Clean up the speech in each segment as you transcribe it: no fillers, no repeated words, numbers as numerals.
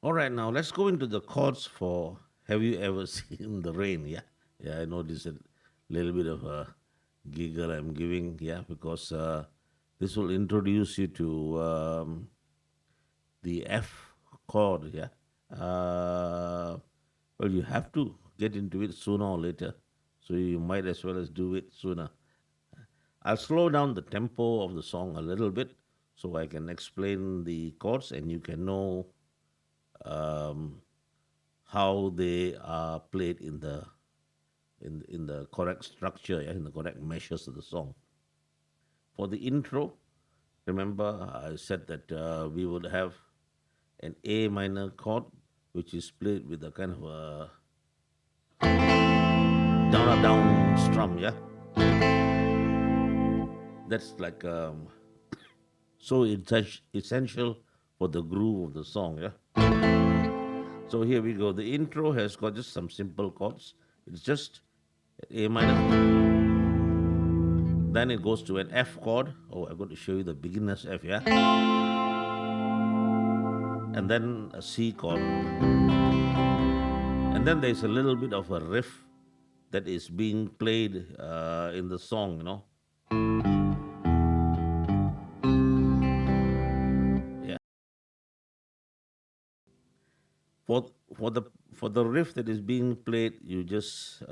All right, now let's go into the chords for Have You Ever Seen the Rain? Yeah. Yeah, I know this is a little bit of a giggle I'm giving, yeah, because this will introduce you to the F chord, yeah. Well, you have to get into it sooner or later, so you might as well as do it sooner. I'll slow down the tempo of the song a little bit so I can explain the chords and you can know um, how they are played in the correct structure, yeah, in the correct measures of the song. For the intro, remember I said that we would have an A minor chord, which is played with a kind of a down up down strum, yeah. That's like so it's essential for the groove of the song, yeah. So here we go. The intro has got just some simple chords. It's just A minor, then it goes to an F chord. Oh, I'm going to show you the beginner's F, yeah? And then a C chord. And then there's a little bit of a riff that is being played in the song, you know? Yeah. For, for, the, for the riff that is being played, you just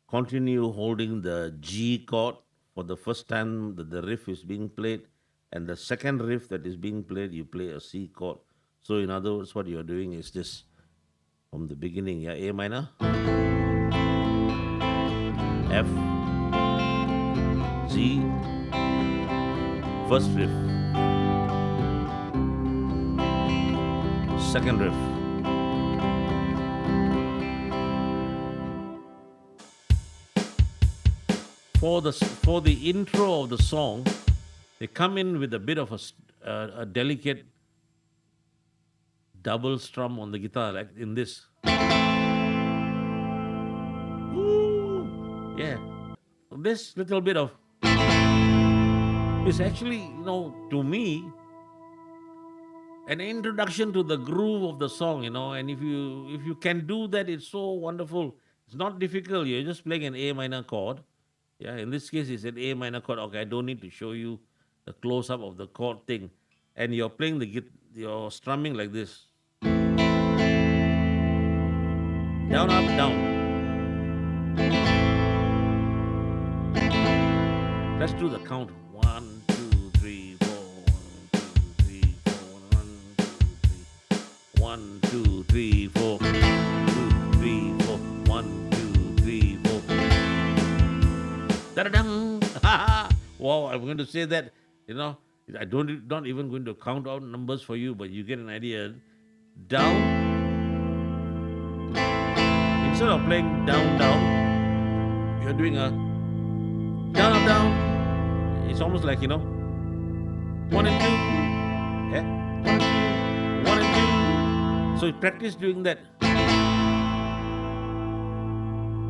continue holding the G chord for the first time that the riff is being played, and the second riff that is being played, you play a C chord. So, in other words, what you're doing is this from the beginning, yeah, A minor, F, G, first riff, second riff. For the intro of the song, they come in with a bit of a delicate double strum on the guitar, like in this. Ooh, yeah, this little bit of is actually, to me, an introduction to the groove of the song, and if you can do that, it's so wonderful. It's not difficult. You're just playing an A minor chord. Yeah, in this case, it's an A minor chord. Okay, I don't need to show you the close up of the chord thing. And you're playing you're strumming like this, down, up, down. Let's do the count. One, two, three, four. One, two, three, four. One, two, three, four. Two, three, four. One, two, three, four. Da-da-dum. Wow, I'm going to say that, you know, I don't not even going to count out numbers for you, but you get an idea. Down, instead of playing down, down, you're doing a down, up, down. It's almost like, one and two. Yeah? One and two. One and two. So you practice doing that.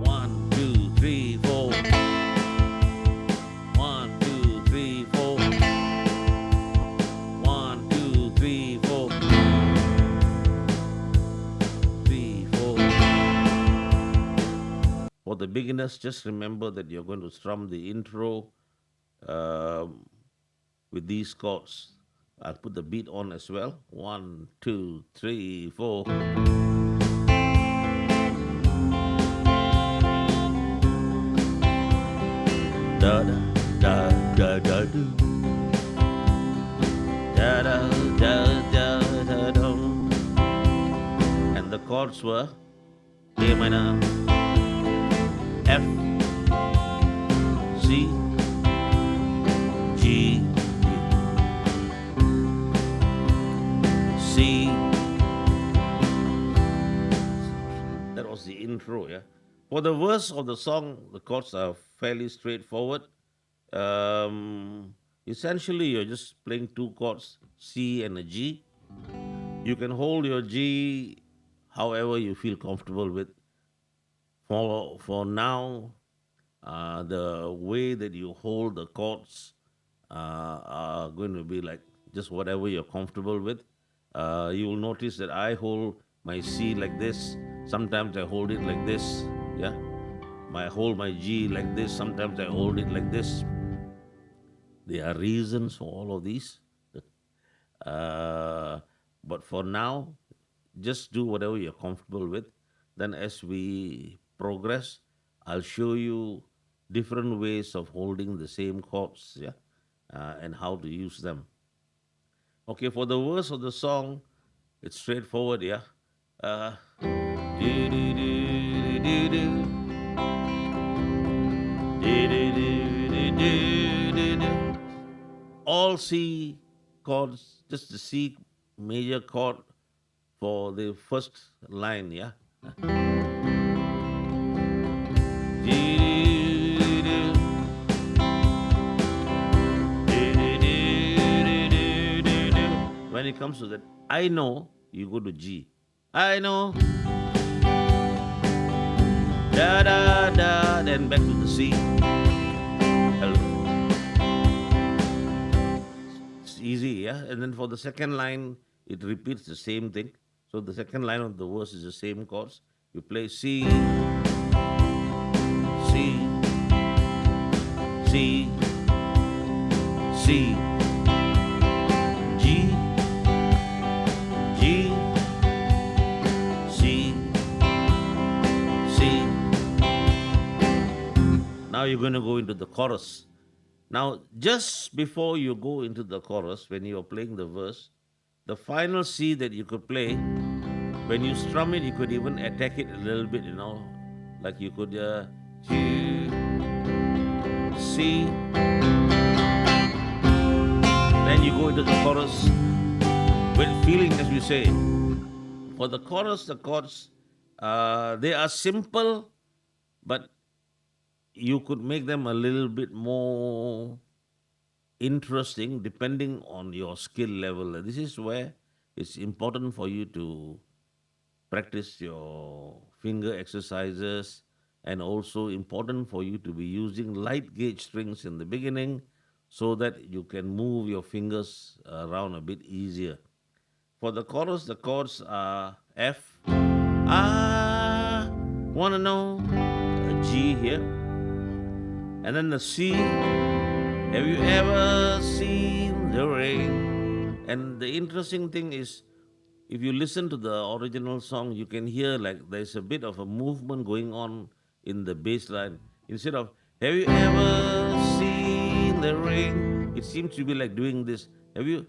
One, two, three, four. One, two, three, four. One, two, three, four. Three, four. For the beginners, just remember that you're going to strum the intro um, with these chords. I'll put the beat on as well. One, two, three, four. Da da da da da do. Da da da da da do. And the chords were A minor, F, C, G, C. That was the intro, yeah. For the verse of the song, the chords are fairly straightforward. Um, Essentially, you're just playing two chords, C and a G. You can hold your G however you feel comfortable with. For now, the way that you hold the chords are going to be like just whatever you're comfortable with. You will notice that I hold my C like this. Sometimes I hold it like this. Yeah. I hold my G like this. Sometimes I hold it like this. There are reasons for all of these. Uh, but for now, just do whatever you're comfortable with. Then, as we progress, I'll show you different ways of holding the same chords, yeah, and how to use them. Okay, for the verse of the song, it's straightforward, yeah. Uh, do, do, do, do, do, do, do, do, do, do, do. All C chords, just the C major chord for the first line, yeah. When it comes to that, I know, you go to G. I know, da da da, then back to the C. It's easy, yeah. And then for the second line, it repeats the same thing. So the second line of the verse is the same chords. You play C, C, C, C, G, G, C, C. Now you're going to go into the chorus. Now, just before you go into the chorus, when you're playing the verse, the final C that you could play, when you strum it, you could even attack it a little bit, like you could G, C, then you go into the chorus with feeling, as we say. For the chorus, the chords, they are simple, but you could make them a little bit more interesting depending on your skill level. This is where it's important for you to practice your finger exercises, and also important for you to be using light gauge strings in the beginning so that you can move your fingers around a bit easier. For the chorus, the chords are F, I wanna know, a G here, and then the C. Have you ever seen the rain? And the interesting thing is, if you listen to the original song, you can hear like there's a bit of a movement going on in the bass line. Instead of, have you ever seen the rain? It seems to be like doing this. Have you?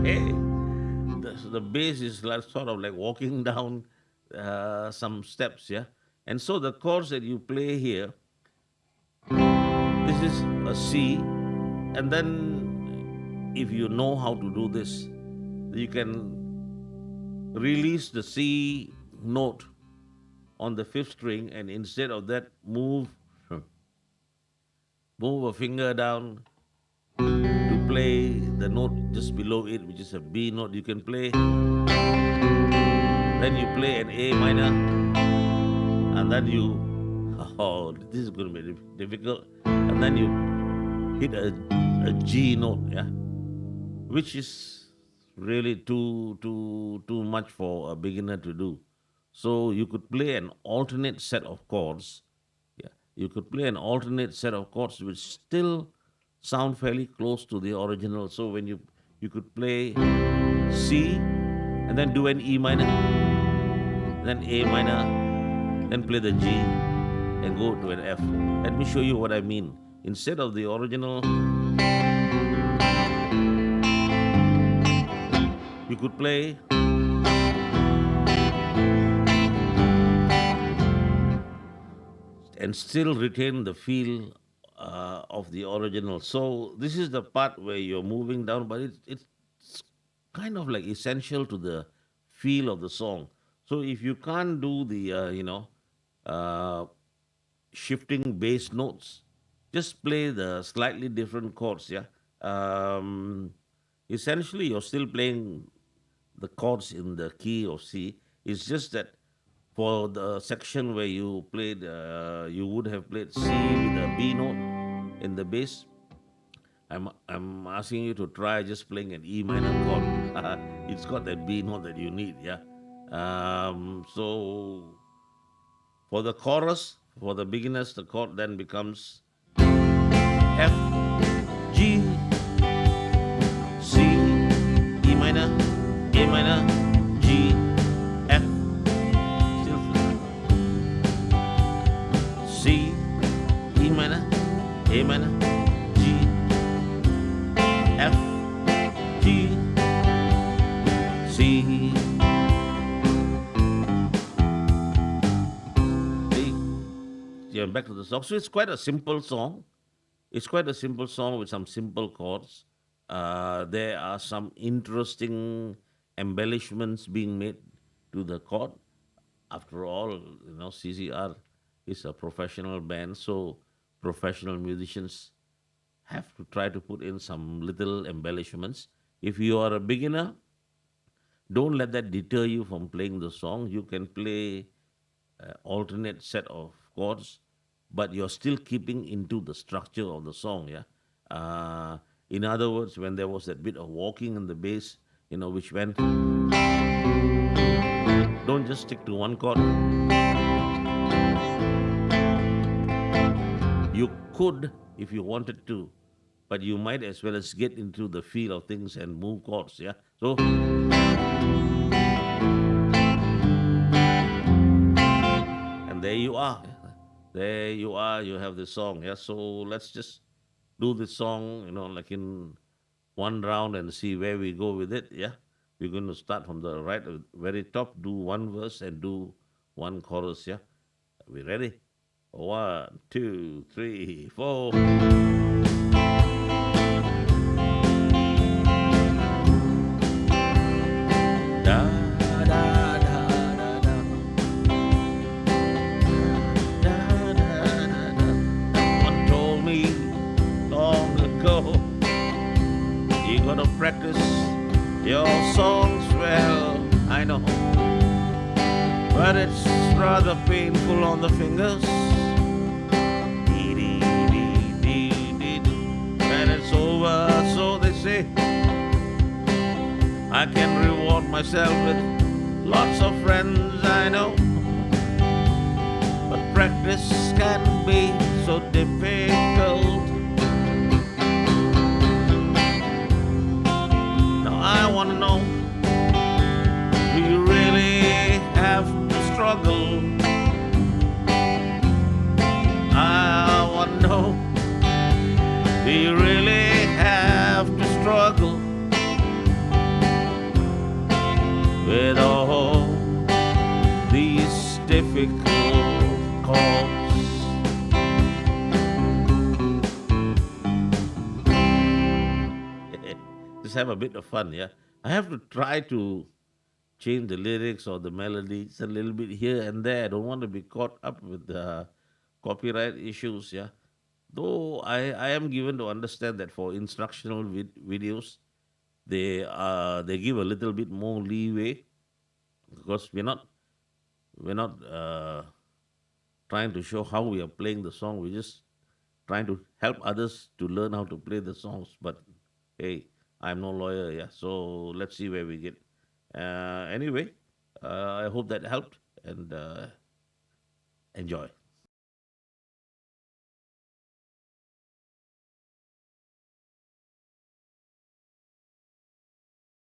Hey, the bass is like sort of like walking down some steps, yeah. And so the chords that you play here, this is a C, and then if you know how to do this, you can release the C note on the fifth string, and instead of that, move a finger down to play the note just below it, which is a B note. You can play, then you play an A minor, and then you, oh, this is going to be difficult, and then you hit a G note, yeah, which is really too much for a beginner to do. So you could play an alternate set of chords. Yeah, you could play an alternate set of chords which still sound fairly close to the original. So when you could play C and then do an E minor, then A minor, then play the G and go to an F. Let me show you what I mean. Instead of the original, you could play and still retain the feel of the original. So this is the part where you're moving down, but it's kind of like essential to the feel of the song. So if you can't do the uh, shifting bass notes, just play the slightly different chords. Yeah. Um, Essentially, you're still playing the chords in the key of C. It's just that for the section where you played, you would have played C with a B note in the bass. I'm asking you to try just playing an E minor chord. It's got that B note that you need, yeah. So for the chorus, for the beginners, the chord then becomes F, G, C, E minor, A minor, G, F, still C, E minor, A minor, G, F, G, C, D. Yeah, back to the song. So it's quite a simple song. It's quite a simple song with some simple chords. There are some interesting embellishments being made to the chord. After all, CCR is a professional band, so professional musicians have to try to put in some little embellishments. If you are a beginner, don't let that deter you from playing the song. You can play alternate set of chords, but you're still keeping into the structure of the song. Yeah. In other words, when there was that bit of walking in the bass, which went, don't just stick to one chord. You could if you wanted to, but you might as well as get into the feel of things and move chords. Yeah. So, and there you are. There you are. You have the song. Yeah. So let's just do the song, like in one round and see where we go with it. Yeah. We're going to start from the right, very top, do one verse and do one chorus. Yeah. Are we ready? One, two, three, four. Da, da, da, da, da. Da, da, da, da. Someone told me long ago, you gotta practice your songs well. I know, but it's rather painful on the fingers. Dee, dee, dee, dee, dee, dee. When it's over, so they say, I can reward myself with lots of friends. I know, but practice can be so difficult. Now I wanna know, do you really have to struggle? I wanna know, do you really have to struggle with all these difficult chords? Just have a bit of fun, yeah. I have to try to change the lyrics or the melodies a little bit here and there. I don't want to be caught up with the copyright issues, yeah. Though I am given to understand that for instructional videos, they give a little bit more leeway because we're not trying to show how we are playing the song. We're just trying to help others to learn how to play the songs. But hey, I'm no lawyer, yeah. So let's see where we get. Anyway, I hope that helped and enjoy.